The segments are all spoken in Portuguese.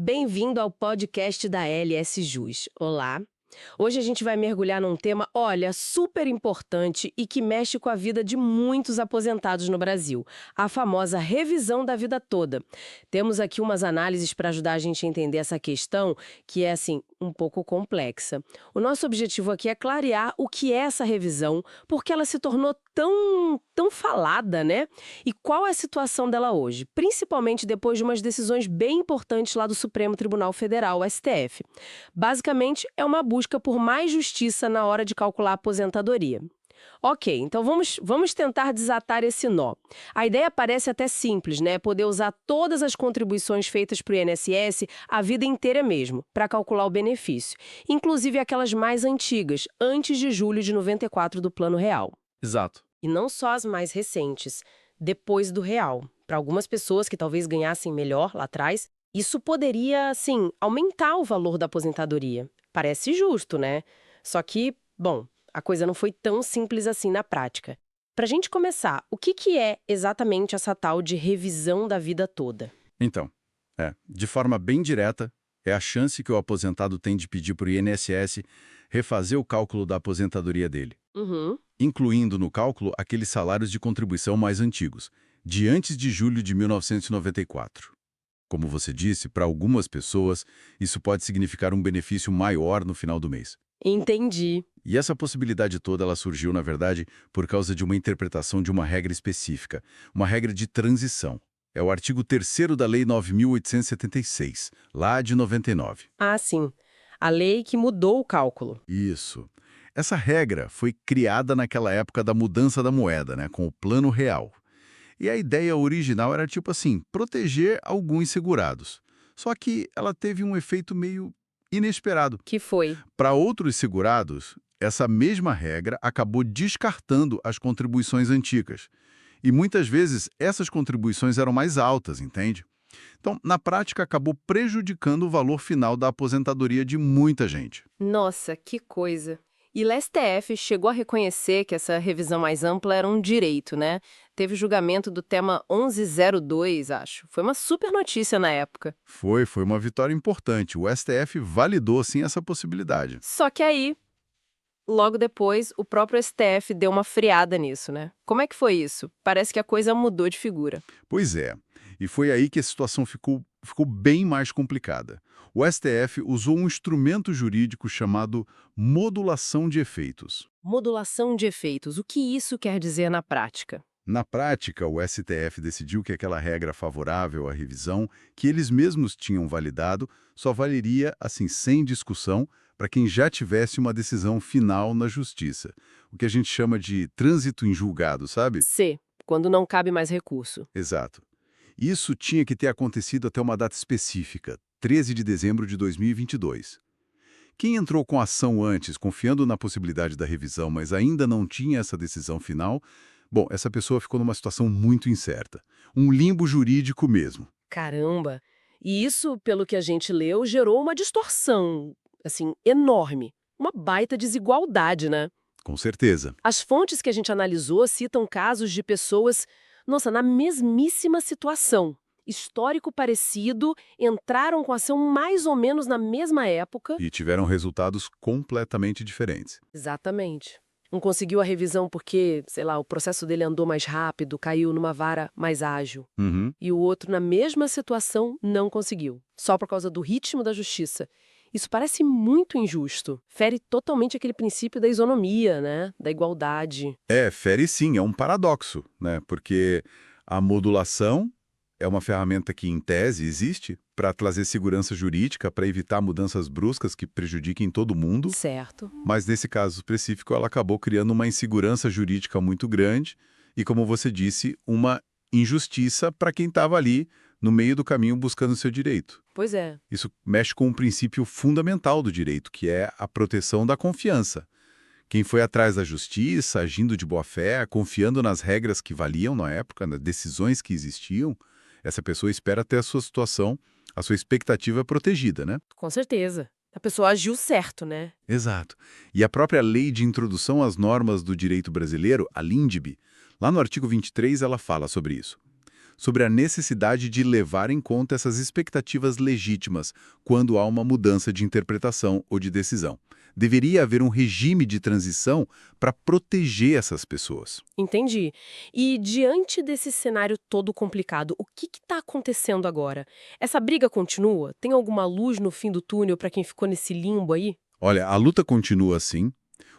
Bem-vindo ao podcast da LS Jus. Olá. Hoje a gente vai mergulhar num tema, olha, super importante e que mexe com a vida de muitos aposentados no Brasil, a famosa revisão da vida toda. Temos aqui umas análises para ajudar a gente a entender essa questão, que é, assim, um pouco complexa. O nosso objetivo aqui é clarear o que é essa revisão, porque ela se tornou tão falada, né? E qual é a situação dela hoje, principalmente depois de umas decisões bem importantes lá do Supremo Tribunal Federal, o STF. Basicamente, é uma busca por mais justiça na hora de calcular a aposentadoria. Ok, então vamos tentar desatar esse nó. A ideia parece até simples, né? Poder usar todas as contribuições feitas para o INSS a vida inteira mesmo, para calcular o benefício. Inclusive aquelas mais antigas, antes de julho de 94 do Plano Real. Exato. E não só as mais recentes, depois do real. Para algumas pessoas que talvez ganhassem melhor lá atrás, isso poderia, assim, aumentar o valor da aposentadoria. Parece justo, né? Só que, bom, a coisa não foi tão simples assim na prática. Para a gente começar, o que é exatamente essa tal de revisão da vida toda? Então, de forma bem direta, é a chance que o aposentado tem de pedir para o INSS refazer o cálculo da aposentadoria dele, Uhum. incluindo no cálculo aqueles salários de contribuição mais antigos, de antes de julho de 1994. Como você disse, para algumas pessoas, isso pode significar um benefício maior no final do mês. Entendi. E essa possibilidade toda ela surgiu, na verdade, por causa de uma interpretação de uma regra específica, uma regra de transição. É o artigo 3º da Lei 9.876, lá de 99. Ah, sim. A lei que mudou o cálculo. Isso. Essa regra foi criada naquela época da mudança da moeda, né, com o Plano Real. E a ideia original era tipo assim, proteger alguns segurados. Só que ela teve um efeito meio inesperado. Que foi? Para outros segurados, essa mesma regra acabou descartando as contribuições antigas. E muitas vezes essas contribuições eram mais altas, entende? Então, na prática, acabou prejudicando o valor final da aposentadoria de muita gente. Nossa, que coisa. E o STF chegou a reconhecer que essa revisão mais ampla era um direito, né? Teve o julgamento do tema 1102, acho. Foi uma super notícia na época. Foi uma vitória importante. O STF validou, sim, essa possibilidade. Só que aí, logo depois, o próprio STF deu uma freada nisso, né? Como é que foi isso? Parece que a coisa mudou de figura. Pois é. E foi aí que a situação ficou bem mais complicada. O STF usou um instrumento jurídico chamado modulação de efeitos. Modulação de efeitos. O que isso quer dizer na prática? Na prática, o STF decidiu que aquela regra favorável à revisão, que eles mesmos tinham validado, só valeria, assim, sem discussão, para quem já tivesse uma decisão final na justiça. O que a gente chama de trânsito em julgado, sabe? C. Quando não cabe mais recurso. Exato. Isso tinha que ter acontecido até uma data específica, 13 de dezembro de 2022. Quem entrou com a ação antes, confiando na possibilidade da revisão, mas ainda não tinha essa decisão final, bom, essa pessoa ficou numa situação muito incerta. Um limbo jurídico mesmo. Caramba! E isso, pelo que a gente leu, gerou uma distorção, assim, enorme. Uma baita desigualdade, né? Com certeza. As fontes que a gente analisou citam casos de pessoas, nossa, na mesmíssima situação. Histórico parecido, entraram com ação mais ou menos na mesma época. E tiveram resultados completamente diferentes. Exatamente. Um conseguiu a revisão porque, sei lá, o processo dele andou mais rápido, caiu numa vara mais ágil. Uhum. E o outro, na mesma situação, não conseguiu. Só por causa do ritmo da justiça. Isso parece muito injusto. Fere totalmente aquele princípio da isonomia, né? Da igualdade. Fere sim, é um paradoxo, né? Porque a modulação é uma ferramenta que, em tese, existe para trazer segurança jurídica, para evitar mudanças bruscas que prejudiquem todo mundo. Certo. Mas, nesse caso específico, ela acabou criando uma insegurança jurídica muito grande e, como você disse, uma injustiça para quem estava ali no meio do caminho buscando seu direito. Pois é. Isso mexe com um princípio fundamental do direito, que é a proteção da confiança. Quem foi atrás da justiça, agindo de boa-fé, confiando nas regras que valiam na época, nas decisões que existiam, essa pessoa espera ter a sua situação, a sua expectativa protegida, né? Com certeza. A pessoa agiu certo, né? Exato. E a própria Lei de Introdução às Normas do Direito Brasileiro, a LINDB, lá no artigo 23 ela fala sobre isso. sobre a necessidade de levar em conta essas expectativas legítimas quando há uma mudança de interpretação ou de decisão. Deveria haver um regime de transição para proteger essas pessoas. Entendi. E diante desse cenário todo complicado, o que está acontecendo agora? Essa briga continua? Tem alguma luz no fim do túnel para quem ficou nesse limbo aí? Olha, a luta continua assim.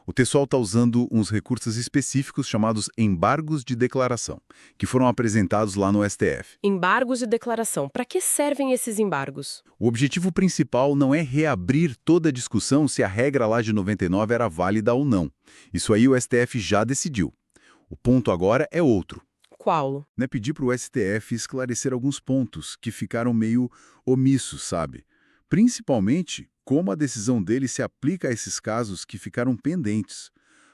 O pessoal está usando uns recursos específicos chamados embargos de declaração, que foram apresentados lá no STF. Embargos de declaração. Para que servem esses embargos? O objetivo principal não é reabrir toda a discussão se a regra lá de 99 era válida ou não. Isso aí o STF já decidiu. O ponto agora é outro. Qual? Né, pedir para o STF esclarecer alguns pontos que ficaram meio omissos, sabe? Principalmente como a decisão dele se aplica a esses casos que ficaram pendentes.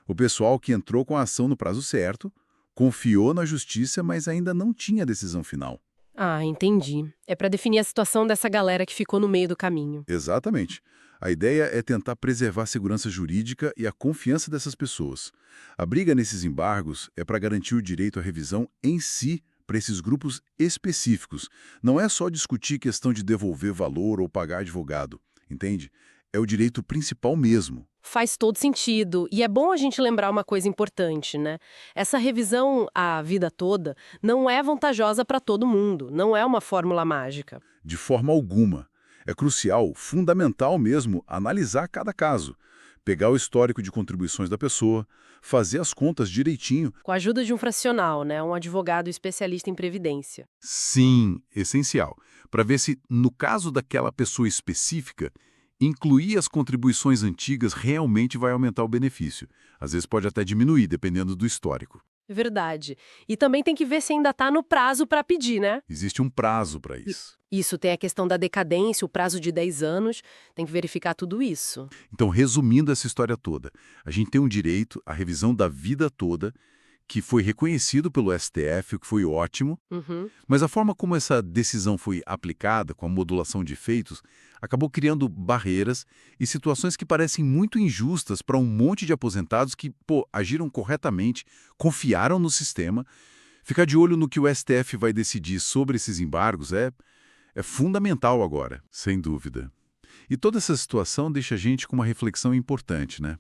O pessoal que entrou com a ação no prazo certo, confiou na justiça, mas ainda não tinha decisão final. Ah, entendi. É para definir a situação dessa galera que ficou no meio do caminho. Exatamente. A ideia é tentar preservar a segurança jurídica e a confiança dessas pessoas. A briga nesses embargos é para garantir o direito à revisão em si para esses grupos específicos. Não é só discutir questão de devolver valor ou pagar advogado, entende? É o direito principal mesmo. Faz todo sentido. E é bom a gente lembrar uma coisa importante, né? Essa revisão a vida toda não é vantajosa para todo mundo, não é uma fórmula mágica. De forma alguma. É crucial, fundamental mesmo, analisar cada caso. Pegar o histórico de contribuições da pessoa, fazer as contas direitinho. Com a ajuda de um fracional, né? Um advogado especialista em previdência. Sim, essencial. Para ver se, no caso daquela pessoa específica, incluir as contribuições antigas realmente vai aumentar o benefício. Às vezes pode até diminuir, dependendo do histórico. Verdade. E também tem que ver se ainda está no prazo para pedir, né? Existe um prazo para isso. Isso tem a questão da decadência, o prazo de 10 anos, tem que verificar tudo isso. Então, resumindo essa história toda, a gente tem um direito à revisão da vida toda, que foi reconhecido pelo STF, o que foi ótimo, Uhum. mas a forma como essa decisão foi aplicada, com a modulação de efeitos, acabou criando barreiras e situações que parecem muito injustas para um monte de aposentados que, agiram corretamente, confiaram no sistema. Ficar de olho no que o STF vai decidir sobre esses embargos é fundamental agora, sem dúvida. E toda essa situação deixa a gente com uma reflexão importante, né?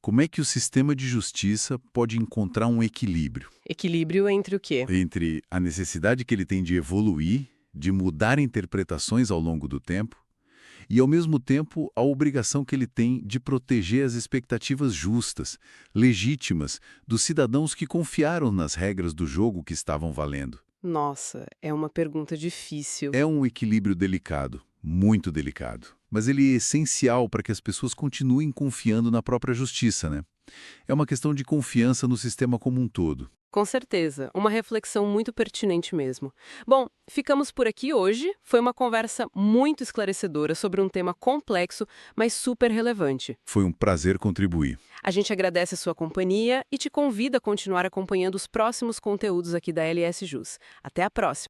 Como é que o sistema de justiça pode encontrar um equilíbrio Equilíbrio entre o quê? entre a necessidade que ele tem de evoluir, de mudar interpretações ao longo do tempo, e, ao mesmo tempo, a obrigação que ele tem de proteger as expectativas justas, legítimas, dos cidadãos que confiaram nas regras do jogo que estavam valendo. Nossa, é uma pergunta difícil. É um equilíbrio delicado, muito delicado, mas ele é essencial para que as pessoas continuem confiando na própria justiça, né? É uma questão de confiança no sistema como um todo. Com certeza, uma reflexão muito pertinente mesmo. Bom, ficamos por aqui hoje. Foi uma conversa muito esclarecedora sobre um tema complexo, mas super relevante. Foi um prazer contribuir. A gente agradece a sua companhia e te convida a continuar acompanhando os próximos conteúdos aqui da LS Jus. Até a próxima!